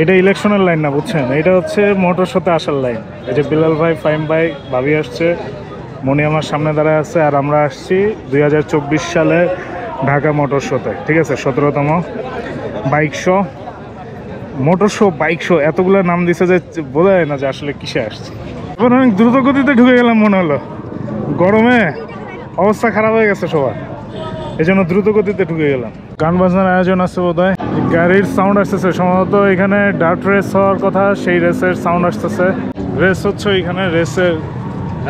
এটা ইলেকশনের লাইন না, বুঝছেন? এটা হচ্ছে মোটর শোতে আসার লাইন। এই যে বিলাল ভাই, ফাইম ভাই, ভাবি আসছে, মনি আমার সামনে দাঁড়ায় আছে, আর আমরা আসছি 2024 সালে ঢাকা মোটর শোতে। ঠিক আছে, 17তম bike show, motor show, bike show, এতগুলো নাম দিছে যে বোঝা যায় না যে আসলে কিসে আসছে। এবার অনেক দ্রুত গতিতে ঢুকে গেলাম মনে হলো, গরমে অবস্থা খারাপ হয়ে গেছে সবার, এই জন্য দ্রুত গতিতে ঢুকে গেলাম। গান বাজনার আয়োজন আছে বোধ হয়, গাড়ির সাউন্ড আসতেছে সম্ভবত, এখানে ডার্ট রেস হওয়ার কথা, সেই রেসের সাউন্ড আসতেছে। রেস হচ্ছে, এখানে রেসের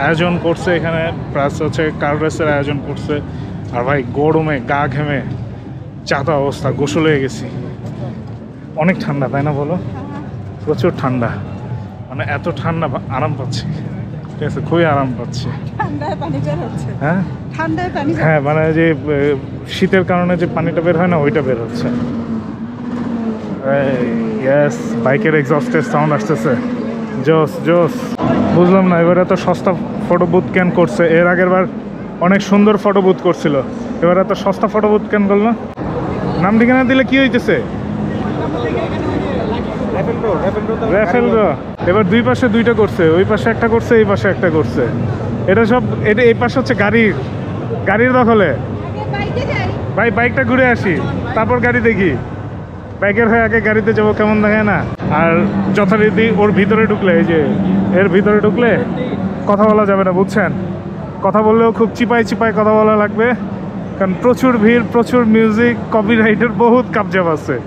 আয়োজন করছে, এখানে প্লাস হচ্ছে কার রেসের আয়োজন করছে। আর ভাই গরমে গা ঘেমে চাতা অবস্থা, গোসল হয়ে গেছি। অনেক ঠান্ডা, তাই না বলো? প্রচুর ঠান্ডা, মানে এত ঠান্ডা আরাম পাচ্ছি। ঠিক আছে, খুবই আরাম পাচ্ছি। হ্যাঁ হ্যাঁ, মানে যে শীতের কারণে যে পানিটা বের হয় না, ওইটা বের হচ্ছে। ইয়েস, বাইকের এক্সস্টের সাউন্ড আসতেছে, জোস জোস। বুঝলাম না এবার এত সস্তা ফটো বুথ কেন করছে, এর আগের বার অনেক সুন্দর ফটো বুথ করছিল, এবার এত সস্তা ফটো বুথ কেন করলো? নাম ঠিকানা দিলে কি হইতেছে? এবার দুই পাশে দুইটা করছে, ওই পাশে একটা করছে, এই পাশে একটা করছে। এটা সব, এটা এই পাশে হচ্ছে গাড়ির দখলে। ভাই বাইকটা ঘুরে আসি, তারপর গাড়ি দেখি। বাইকের হয়ে আগে গাড়িতে যাবো, কেমন দেখে না। আর যথারীতি ওর ভিতরে ঢুকলে, এই যে এর ভিতরে ঢুকলে কথা বলা যাবে না, বুঝছেন? কথা বললেও খুব চিপায় চিপায় কথা বলা লাগবে, কারণ প্রচুর ভিড়, প্রচুর মিউজিক, কপিরাইটের বহুত কাবজাব আছে।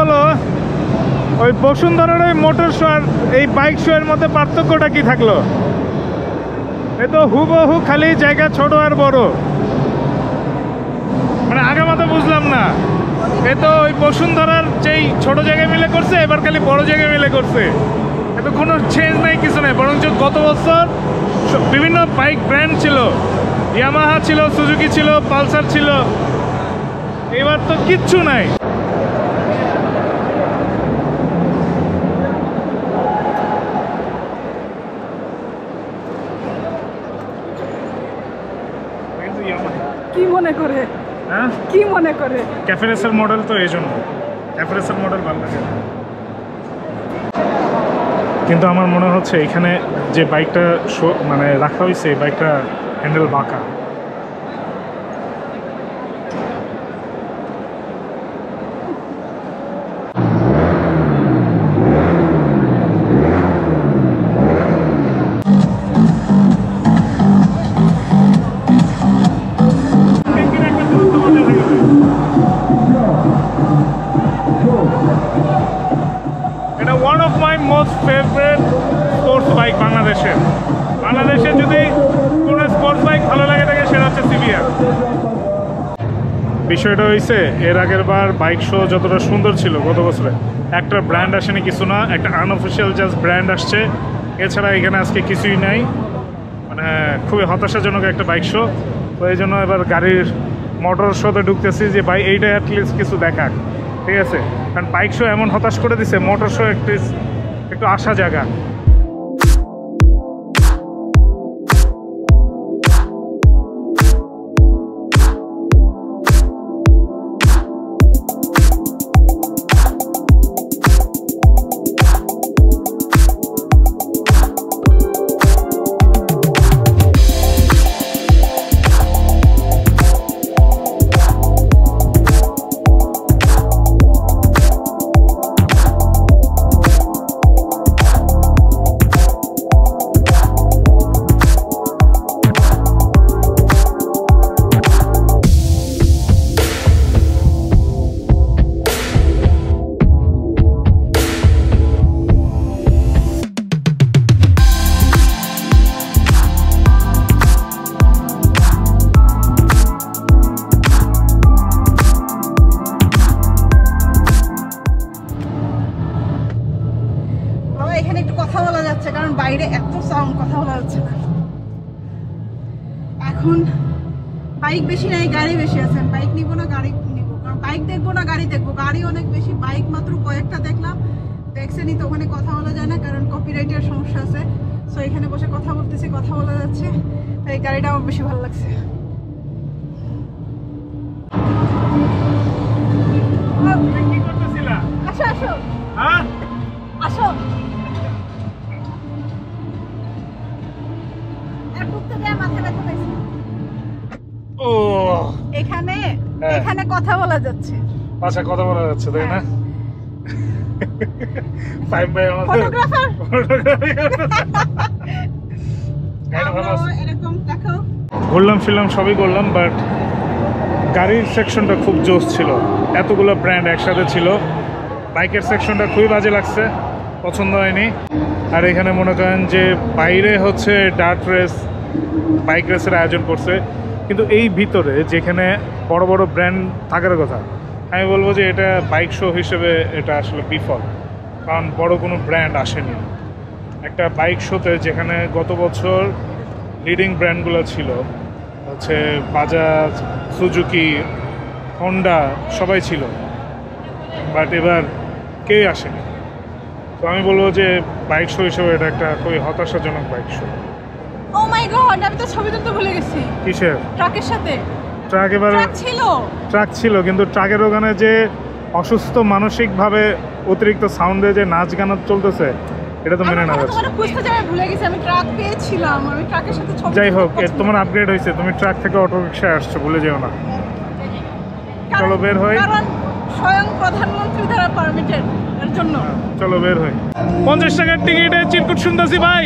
বলো, ওই বসুন্ধরার ওই মোটর শো আর এই বাইক শো এর মধ্যে পার্থক্যটা কি থাকলো? এ তো হুবহু, খালি জায়গা ছোট আর বড়, মানে আগে মতো বুঝলাম না। এ তো ওই বসুন্ধরার যেই ছোট জায়গায় মিলে করছে, এবার খালি বড় জায়গায় মিলে করছে। এ তো কোনো চেঞ্জ নাই, কিছু নেই, বরঞ্চ গত বছর বিভিন্ন বাইক ব্র্যান্ড ছিল, ইয়ামাহা ছিল, সুজুকি ছিল, পালসার ছিল, এবার তো কিচ্ছু নাই। কি মনে করে? হ্যাঁ, কি মনে করে? ক্যাফে রেসার মডেল তো, এই জন্য ক্যাফে রেসার মডেল ভালো লাগে। কিন্তু আমার মনে হচ্ছে এখানে যে বাইকটা মানে রাখা হয়েছে, এই বাইকটা হ্যান্ডেল বাঁকা। এটা one of my most favourite sports bike বাংলাদেশে যদি কোনো স্পোর্টস বাইক ভালো লাগে থাকে, সেটা হচ্ছে সিবিআর। বিষয়টা হয়েছে, এর আগের বার বাইক শো যতটা সুন্দর ছিল গত বছরে, একটা ব্র্যান্ড আসেনি, কিছু না, একটা আনঅফিসিয়াল জাস্ট ব্র্যান্ড আসছে, এছাড়া এখানে আজকে কিছুই নাই। মানে খুবই হতাশাজনক একটা বাইক শো। তো এই জন্য এবার গাড়ির মোটর শোতে ঢুকতেছি যে ভাই এইটা অ্যাটলিস্ট কিছু দেখাক। ঠিক আছে, কারণ বাইক শো এমন হতাশ করে দিছে, মোটর শো একটু আশা জায়গা। বাইরে এত সাউন্ড, কথা বলা যাচ্ছে না। এখন বাইক বেশি নাই, গাড়ি বেশি আছে। বাইক নিব না গাড়ি নিব, কারণ বাইক দেখবো না গাড়ি দেখবো, গাড়ি অনেক বেশি। বাইক মাত্র কয়েকটা দেখলাম, দেখছেনই তো, ওখানে কথা বলা যায় না কারণ কপিরাইটের সমস্যা আছে। সো এখানে বসে কথা বলতেছি, কথা বলা যাচ্ছে, তাই গাড়িটা আমার বেশি ভালো লাগছে। কি করতেছিলা? আসো আসো হ্যাঁ আসো, আর ঢুকতে দেয়া মাথা ব্যথা পাইছে। ও এখানে হ্যাঁ। এখানে কথা বলা যাচ্ছে। আচ্ছা, কথা বলা যাচ্ছে তাই না? হ্যাঁ। ফাইম ভাই আমাদের ফটোগ্রাফার photography করতেছে। গাড়িটা ভালো আছে। এরকম দেখো। ঘুরলাম ফিরলাম সবই করলাম, বাট গাড়ির সেকশনটা খুব জোস ছিল। এতগুলো ব্র্যান্ড একসাথে ছিল। বাইকের সেকশনটা খুবই বাজে লাগছে, পছন্দ হয়নি। আর এখানে মনে করেন যে বাইরে হচ্ছে ডার্ট রেস, বাইক রেসের আয়োজন করছে, কিন্তু এই ভিতরে যেখানে বড় বড় ব্র্যান্ড থাকার কথা, আমি বলবো যে এটা বাইক শো হিসেবে এটা আসলে বিফল, কারণ বড় কোনো ব্র্যান্ড আসেনি একটা বাইক শোতে, যেখানে গত বছর লিডিং ব্র্যান্ডগুলো ছিল হচ্ছে বাজাজ, সুজুকি, হন্ডা, সবাই ছিল, বাট এবার কেউই আসেনি। তো আমি বলবো যে বাইক শো হিসেবে এটা একটা খুবই হতাশাজনক বাইক শো। ও মাই গড, আমি তো ছবি তুলতে ভুলে গেছি কিসের ট্রাকের সাথে। ট্রাক? এবার ট্রাক ছিল, ট্রাক ছিল, কিন্তু ট্রাকের ওখানে যে অসুস্থ মানসিকভাবে অতিরিক্ত সাউন্ডে যে নাচ গান চলতেছে, এটা তো মেনে নেওয়া যাচ্ছে তোমার না। খুঁজতে যাবে ভুলে গেছি। আমি ট্রাক পেয়েছিলাম, আমি ট্রাকের সাথে ছবি যাই হোক, তুলতে পছন্দ তোমার করি। আপগ্রেড হয়েছে, তুমি ট্রাক থেকে অটো রিক্সায় আসছো, ভুলে যেও না। কারণ- চলো বের হই। কারণ স্বয়ং প্রধানমন্ত্রী দ্বারা পারমিটেড এর জন্য। চলো বের হই। 50 টাকার টিকিটে চিরকুট শুনতেছি ভাই।